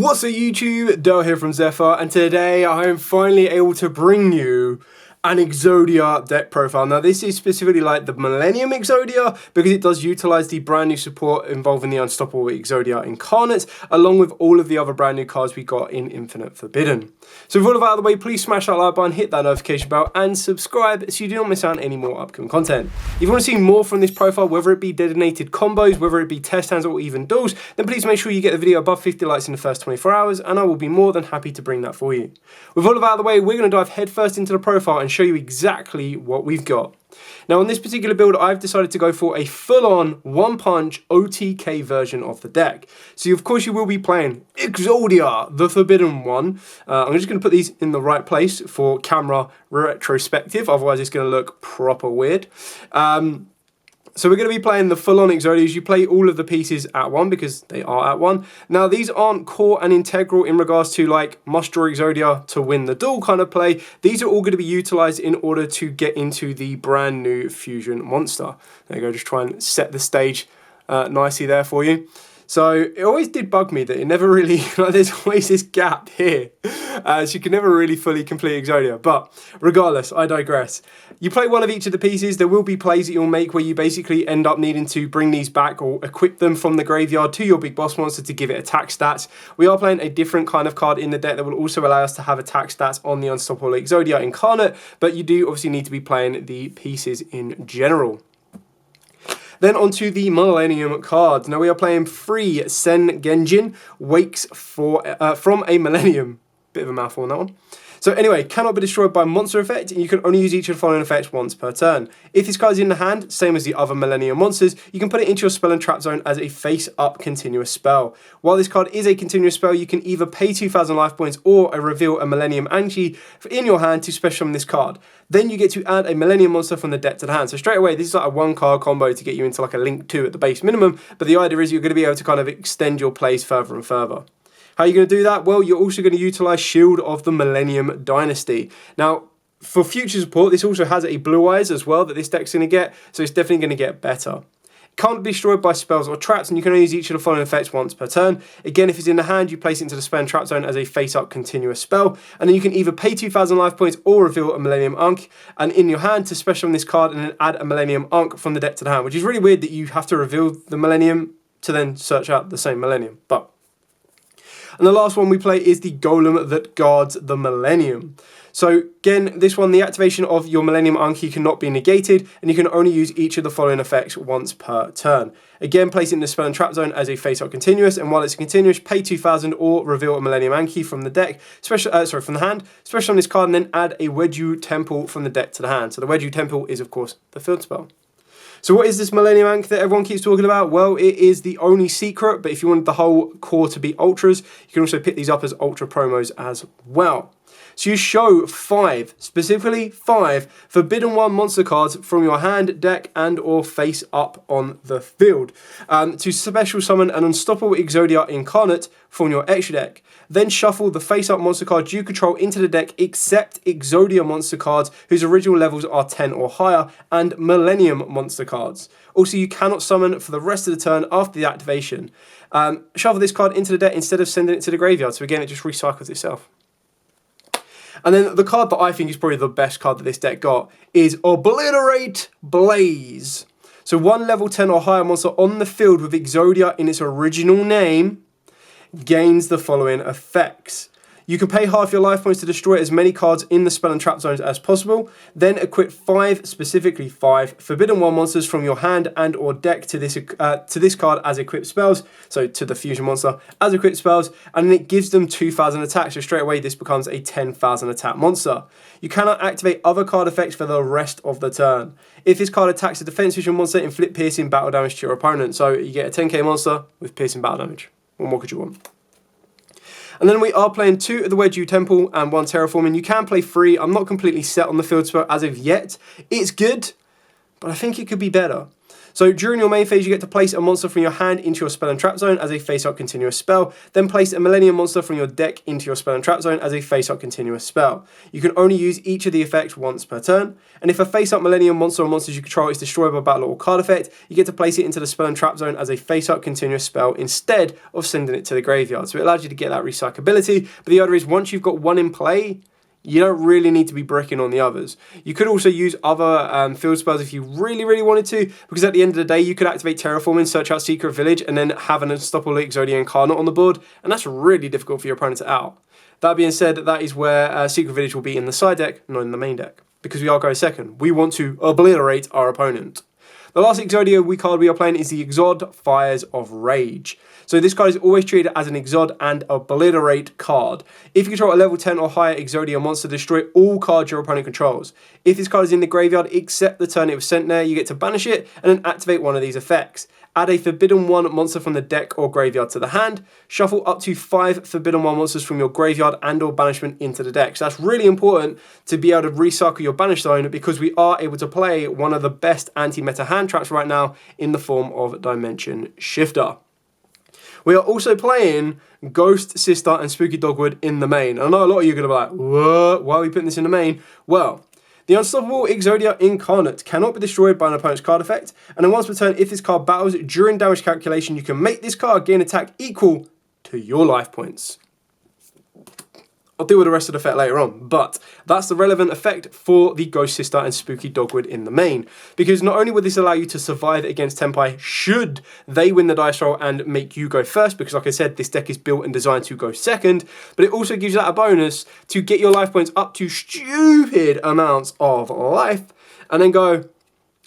What's up YouTube, Dale here from Zephyr, and today I am finally able to bring you an Exodia deck profile. Now this is specifically like the Millennium Exodia because it does utilize the brand new support involving the Unstoppable Exodia Incarnate, along with all of the other brand new cards we got in Infinite Forbidden. So with all of that out of the way, please smash that like button, hit that notification bell, and subscribe so you do not miss out on any more upcoming content. If you want to see more from this profile, whether it be detonated combos, whether it be test hands or even duels, then please make sure you get the video above 50 likes in the first 24 hours, and I will be more than happy to bring that for you. With all of that out of the way, we're going to dive headfirst into the profile and show you exactly what we've got. Now on this particular build, I've decided to go for a full-on one-punch OTK version of the deck. So of course you will be playing Exodia, the Forbidden one. I'm just going to put these in the right place for camera retrospective, otherwise it's going to look proper weird. So we're going to be playing the full-on Exodias. You play all of the pieces at one because they are at one. Now these aren't core and integral in regards to like must draw Exodia to win the duel kind of play. These are all going to be utilized in order to get into the brand new fusion monster. There you go, just try and set the stage nicely there for you. So it always did bug me that it never really, like there's always this gap here. So you can never really fully complete Exodia. But regardless, I digress. You play one of each of the pieces. There will be plays that you'll make where you basically end up needing to bring these back or equip them from the graveyard to your big boss monster to give it attack stats. We are playing a different kind of card in the deck that will also allow us to have attack stats on the Unstoppable Exodia Incarnate. But you do obviously need to be playing the pieces in general. Then onto the Millennium Cards. Now we are playing 3 Sen Genjin Wakes from a Millennium. Bit of a mouthful on that one. So anyway, cannot be destroyed by monster effect, and you can only use each of the following effects once per turn. If this card is in the hand, same as the other Millennium monsters, you can put it into your spell and trap zone as a face-up continuous spell. While this card is a continuous spell, you can either pay 2,000 life points or reveal a Millennium AUG in your hand to special summon this card. Then you get to add a Millennium monster from the deck to the hand. So straight away, this is like a 1-card combo to get you into like a Link 2 at the base minimum, but the idea is you're going to be able to kind of extend your plays further and further. How are you going to do that? Well, you're also going to utilize Shield of the Millennium Dynasty. Now, for future support, this also has a Blue Eyes as well that this deck's going to get, so it's definitely going to get better. It can't be destroyed by spells or traps, and you can only use each of the following effects once per turn. Again, if it's in the hand, you place it into the spell and trap zone as a face-up continuous spell, and then you can either pay 2,000 life points or reveal a Millennium Ankh, and in your hand to special on this card and then add a Millennium Ankh from the deck to the hand, which is really weird that you have to reveal the Millennium to then search out the same Millennium, but... And the last one we play is the Golem that guards the Millennium. So again, this one, the activation of your Millennium Anki cannot be negated, and you can only use each of the following effects once per turn. Again, place it in the spell and trap zone as a face-up continuous, and while it's continuous, pay 2,000 or reveal a Millennium Anki from the deck, from the hand, special on this card, and then add a Yugioh Temple from the deck to the hand. So the Yugioh Temple is, of course, the field spell. So what is this Millennium Ankh that everyone keeps talking about? Well, it is the only secret, but if you want the whole core to be ultras, you can also pick these up as ultra promos as well. So you show 5, specifically 5, Forbidden 1 monster cards from your hand, deck, and or face up on the field to special summon an Unstoppable Exodia Incarnate from your extra deck. Then shuffle the face-up monster cards you control into the deck except Exodia monster cards whose original levels are 10 or higher and Millennium monster cards. Also, you cannot summon for the rest of the turn after the activation. Shuffle this card into the deck instead of sending it to the graveyard. So again, it just recycles itself. And then the card that I think is probably the best card that this deck got is Obliterate Blaze. So 1 level 10 or higher monster on the field with Exodia in its original name gains the following effects. You can pay half your life points to destroy as many cards in the spell and trap zones as possible. Then equip 5, specifically 5, Forbidden 1 monsters from your hand and or deck to this card as equipped spells. So to the fusion monster as equipped spells. And then it gives them 2,000 attacks. So straight away this becomes a 10,000 attack monster. You cannot activate other card effects for the rest of the turn. If this card attacks a defense fusion monster, inflict piercing battle damage to your opponent. So you get a 10k monster with piercing battle damage. What more could you want? And then we are playing 2 of the Yugioh Temple and 1 Terraforming. You can play 3. I'm not completely set on the field spell as of yet. It's good, but I think it could be better. So during your main phase, you get to place a monster from your hand into your spell and trap zone as a face-up continuous spell, then place a Millennium monster from your deck into your spell and trap zone as a face-up continuous spell. You can only use each of the effects once per turn, and if a face-up Millennium monster or monsters you control is destroyed by battle or card effect, you get to place it into the spell and trap zone as a face-up continuous spell instead of sending it to the graveyard. So it allows you to get that recyclability, but the other is once you've got one in play, you don't really need to be bricking on the others. You could also use other field spells if you really wanted to, because at the end of the day, you could activate Terraforming, search out Secret Village, and then have an unstoppable Exodia Incarnate on the board, and that's really difficult for your opponent to out. That being said, that is where Secret Village will be in the side deck, not in the main deck, because we are going second. We want to obliterate our opponent. The last Exodia card we are playing is the Exod Fires of Rage. So this card is always treated as an Exod and Obliterate card. If you control a level 10 or higher Exodia monster, destroy all cards your opponent controls. If this card is in the graveyard, except the turn it was sent there, you get to banish it and then activate one of these effects. Add a Forbidden 1 monster from the deck or graveyard to the hand. Shuffle up to 5 Forbidden 1 monsters from your graveyard and or banishment into the deck. So that's really important to be able to recycle your banish zone, because we are able to play one of the best anti-meta hand traps right now in the form of Dimension Shifter. We are also playing Ghost Sister and Spooky Dogwood in the main. I know a lot of you are going to be like, what? Why are we putting this in the main? Well, the Unstoppable Exodia Incarnate cannot be destroyed by an opponent's card effect, and then once per turn, if this card battles during damage calculation, you can make this card gain attack equal to your life points. I'll deal with the rest of the effect later on, but that's the relevant effect for the Ghost Sister and Spooky Dogwood in the main, because not only would this allow you to survive against Tenpai should they win the dice roll and make you go first, because like I said, this deck is built and designed to go second, but it also gives you that a bonus to get your life points up to stupid amounts of life, and then go,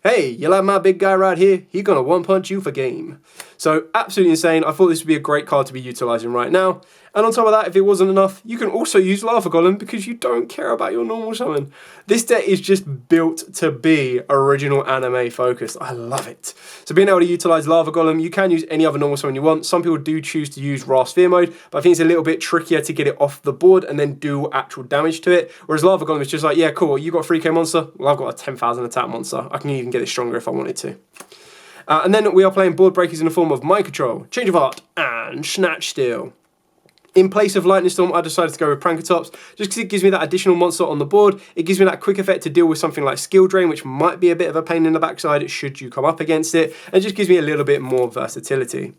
hey, you like my big guy right here? He gonna one-punch you for game. So absolutely insane. I thought this would be a great card to be utilising right now. And on top of that, if it wasn't enough, you can also use Lava Golem because you don't care about your normal summon. This deck is just built to be original anime focused. I love it. So being able to utilise Lava Golem, you can use any other normal summon you want. Some people do choose to use Ra Sphere mode, but I think it's a little bit trickier to get it off the board and then do actual damage to it. Whereas Lava Golem is just like, yeah, cool, you got a 3k monster, well, I've got a 10,000 attack monster. I can even get it stronger if I wanted to. And then we are playing board breakers in the form of Mind Control, Change of Heart, and Snatch Steal. In place of Lightning Storm, I decided to go with Prankatops, just because it gives me that additional monster on the board. It gives me that quick effect to deal with something like Skill Drain, which might be a bit of a pain in the backside should you come up against it, and it just gives me a little bit more versatility.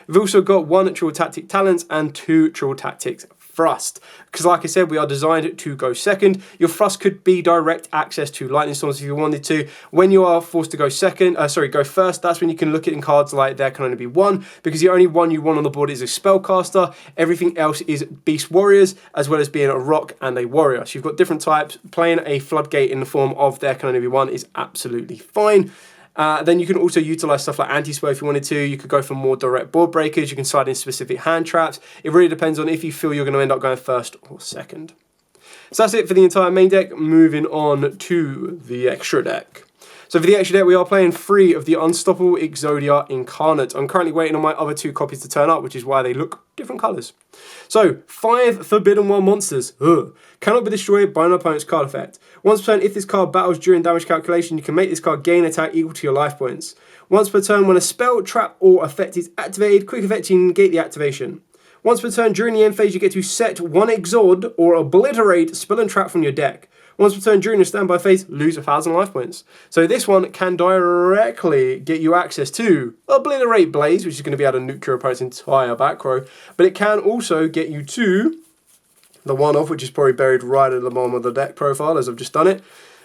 We've also got 1 Trill Tactic Talents and 2 Trill Tactics Thrust, because like I said, we are designed to go second. Your thrust could be direct access to Lightning Storms if you wanted to. When you are forced to go go first, that's when you can look at in cards like there can only be one, because the only one you want on the board is a Spellcaster. Everything else is Beast Warriors, as well as being a Rock and a Warrior. So you've got different types. Playing a Floodgate in the form of there can only be one is absolutely fine. Then you can also utilise stuff like anti-spell if you wanted to. You could go for more direct board breakers. You can side in specific hand traps. It really depends on if you feel you're going to end up going first or second. So that's it for the entire main deck. Moving on to the extra deck. So for the extra deck, we are playing 3 of the Unstoppable Exodia Incarnate. I'm currently waiting on my other 2 copies to turn up, which is why they look different colours. So, 5 Forbidden 1 monsters. Cannot be destroyed by an opponent's card effect. Once per turn, if this card battles during damage calculation, you can make this card gain attack equal to your life points. Once per turn, when a spell, trap, or effect is activated, quick effect, you negate the activation. Once per turn, during the end phase, you get to set 1 Exod or obliterate spell and trap from your deck. Once per turn during the standby phase, lose 1,000 life points. So this one can directly get you access to Obliterate Blaze, which is going to be able to nuke your opponent's entire back row. But it can also get you to the one-off, which is probably buried right at the bottom of the deck profile, as I've just done it.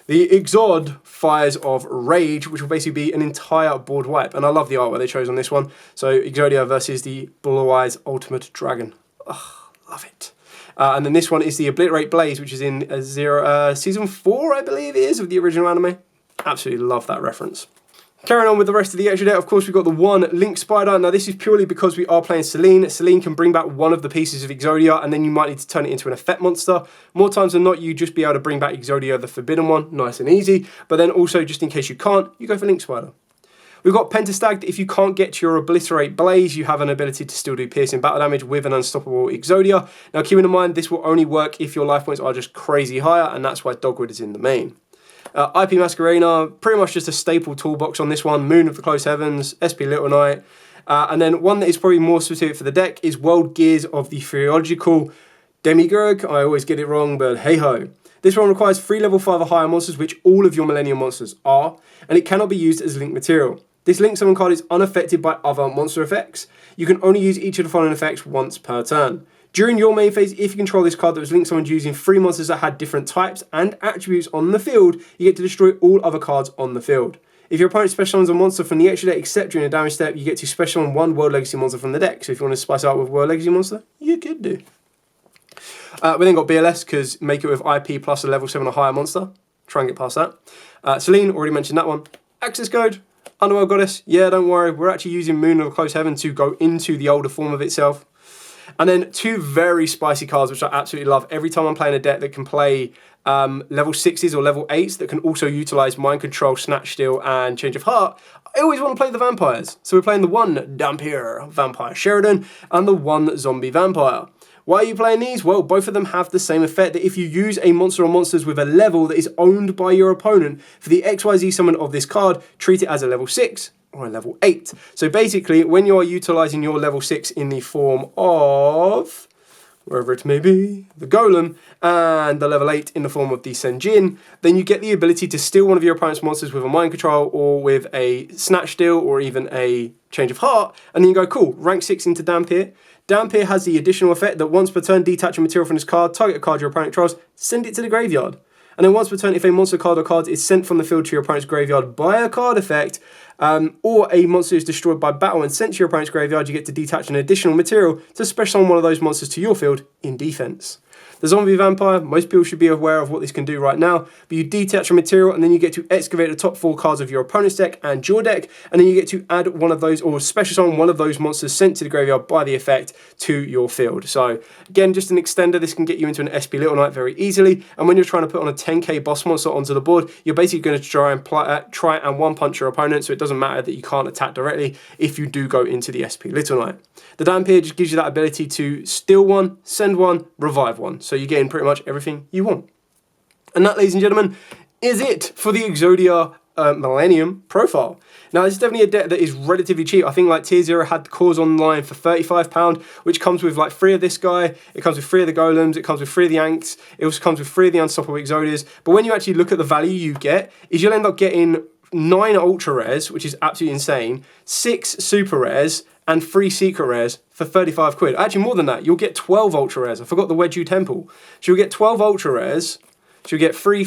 The Exod Fires of Rage, which will basically be an entire board wipe. And I love the artwork they chose on this one. So Exodia versus the Blue Eyes Ultimate Dragon. Oh, love it. And then this one is the Obliterate Blaze, which is in Season 4, I believe it is, of the original anime. Absolutely love that reference. Carrying on with the rest of the extra deck, of course, we've got the 1 Link Spider. Now, this is purely because we are playing Selene. Selene can bring back one of the pieces of Exodia, and then you might need to turn it into an effect monster. More times than not, you just be able to bring back Exodia, the Forbidden one, nice and easy. But then also, just in case you can't, you go for Link Spider. We've got Pentastag. If you can't get to your Obliterate Blaze, you have an ability to still do piercing battle damage with an Unstoppable Exodia. Now, keep in mind, this will only work if your life points are just crazy higher, and that's why Dogwood is in the main. IP Masquerena, pretty much just a staple toolbox on this one. Moon of the Close Heavens, SP Little Knight. And then one that is probably more specific for the deck is World Gears of the Theological Demiurge. I always get it wrong, but hey-ho. This one requires 3 level 5 or higher monsters, which all of your Millennium monsters are, and it cannot be used as link material. This link summon card is unaffected by other monster effects. You can only use each of the following effects once per turn. During your main phase, if you control this card that was link summoned using 3 monsters that had different types and attributes on the field, you get to destroy all other cards on the field. If your opponent special summons a monster from the extra deck except during a damage step, you get to special summon 1 World Legacy monster from the deck. So if you want to spice it out with World Legacy monster, you could do. We then got BLS, because make it with IP plus a level 7 or higher monster. Try and get past that. Celine, already mentioned that one. Access code, Underworld Goddess. Yeah, don't worry. We're actually using Moon of the Close Heaven to go into the older form of itself. And then 2 very spicy cards, which I absolutely love. Every time I'm playing a deck that can play level 6s or level 8s that can also utilize Mind Control, Snatch Steal, and Change of Heart, I always want to play the vampires. So we're playing the 1 Dampier Vampire Sheridan and the 1 Zombie Vampire. Why are you playing these? Well, both of them have the same effect, that if you use a monster or monsters with a level that is owned by your opponent, for the XYZ summon of this card, treat it as a level 6 or a level 8. So basically, when you are utilizing your level 6 in the form of, wherever it may be, the Golem, and the level 8 in the form of the Senjin, then you get the ability to steal one of your opponent's monsters with a Mind Control or with a Snatch Steal or even a Change of Heart, and then you go, cool, rank 6 into Dampier. Dampier has the additional effect that once per turn, detach a material from this card, target a card your opponent controls, send it to the graveyard. And then once per turn, if a monster card or cards is sent from the field to your opponent's graveyard by a card effect, or a monster is destroyed by battle and sent to your opponent's graveyard, you get to detach an additional material to special summon one of those monsters to your field in defense. The Zombie Vampire, most people should be aware of what this can do right now, but you detach a material and then you get to excavate the top 4 cards of your opponent's deck and your deck, and then you get to add one of those, or special summon one of those monsters sent to the graveyard by the effect to your field. So again, just an extender. This can get you into an SP Little Knight very easily, and when you're trying to put on a 10k boss monster onto the board, you're basically going to try and one-punch your opponent, so it doesn't matter that you can't attack directly if you do go into the SP Little Knight. The Dampier just gives you that ability to steal one, send one, revive one. So you're getting pretty much everything you want. And that, ladies and gentlemen, is it for the Exodia Millennium profile. Now, this is definitely a deck that is relatively cheap. I think like Tier 0 had the cores online for £35, which comes with like 3 of this guy. It comes with 3 of the Golems. It comes with 3 of the Anks. It also comes with 3 of the Unstoppable Exodias. But when you actually look at the value you get, is you'll end up getting 9 Ultra Rares, which is absolutely insane, 6 Super Rares, and 3 Secret Rares for 35 quid. Actually, more than that, you'll get 12 Ultra Rares. I forgot the Wedge Temple. So you'll get 12 Ultra Rares. So you'll get 3,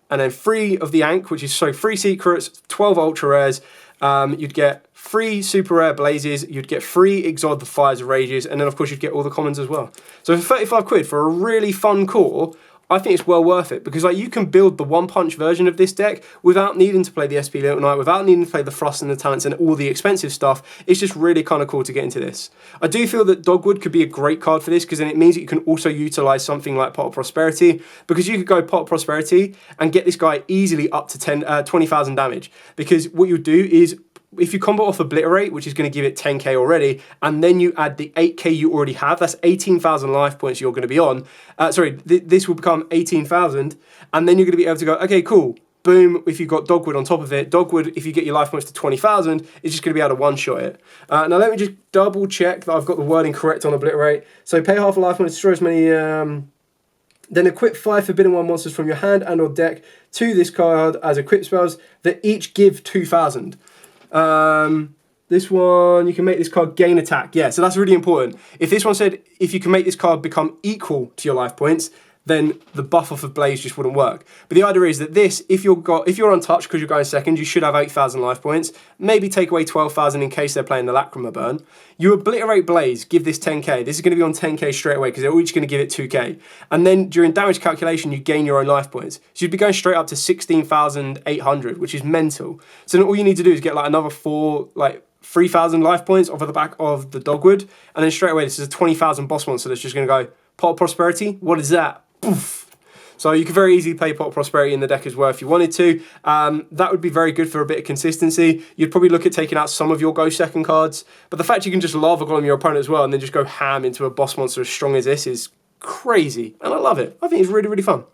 and then 3 of the Ankh, which is so 3 Secrets, 12 Ultra Rares. You'd get 3 Super Rare Blazes. You'd get 3 Exod the Fires Rages. And then, of course, you'd get all the commons as well. So for 35 quid, for a really fun core, I think it's well worth it, because like you can build the one-punch version of this deck without needing to play the SP Little Knight, without needing to play the Frost and the Talents and all the expensive stuff. It's just really kind of cool to get into this. I do feel that Dogwood could be a great card for this, because then it means that you can also utilize something like Pot of Prosperity, because you could go Pot of Prosperity and get this guy easily up to 20,000 damage, because what you do is, if you combo off Obliterate, which is going to give it 10k already, and then you add the 8k you already have, that's 18,000 life points you're going to be on. This will become 18,000, and then you're going to be able to go, okay, cool, boom, if you've got Dogwood on top of it. Dogwood, if you get your life points to 20,000, it's just going to be able to one-shot it. Now let me just double check that I've got the wording correct on Obliterate. So pay half a life point, destroy as many... Then equip 5 Forbidden 1 monsters from your hand and or deck to this card as equip spells that each give 2,000. This one, you can make this card gain attack. Yeah, so that's really important. If this one said, if you can make this card become equal to your life points, then the buff off of Blaze just wouldn't work. But the idea is that this, if you're untouched because you're going second, you should have 8,000 life points. Maybe take away 12,000 in case they're playing the Lacrima burn. You Obliterate Blaze, give this 10k. This is going to be on 10k straight away, because they're each going to give it 2k. And then during damage calculation, you gain your own life points. So you'd be going straight up to 16,800, which is mental. So then all you need to do is get like another 3,000 life points off of the back of the Dogwood. And then straight away, this is a 20,000 boss monster that's just going to go, Pot of Prosperity, what is that? Poof. So you could very easily play Pot of Prosperity in the deck as well if you wanted to. That would be very good for a bit of consistency. You'd probably look at taking out some of your Go Second cards, but the fact you can just Lava Golem your opponent as well and then just go ham into a boss monster as strong as this is crazy, and I love it. I think it's really, really fun.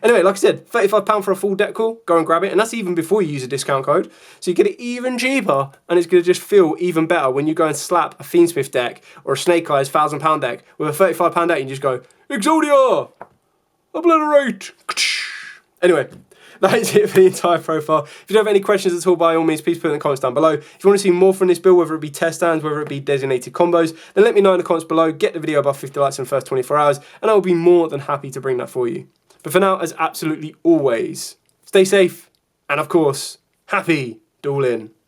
Anyway, like I said, £35 for a full deck call, go and grab it, and that's even before you use a discount code. So you get it even cheaper, and it's going to just feel even better when you go and slap a Fiendsmith deck or a Snake Eyes £1,000 deck with a £35 deck, and you just go, Exodia! Obliterate! Anyway, that is it for the entire profile. If you don't have any questions at all, by all means, please put it in the comments down below. If you want to see more from this build, whether it be test stands, whether it be designated combos, then let me know in the comments below. Get the video above 50 likes in the first 24 hours, and I will be more than happy to bring that for you. But for now, as absolutely always, stay safe, and of course, happy dueling.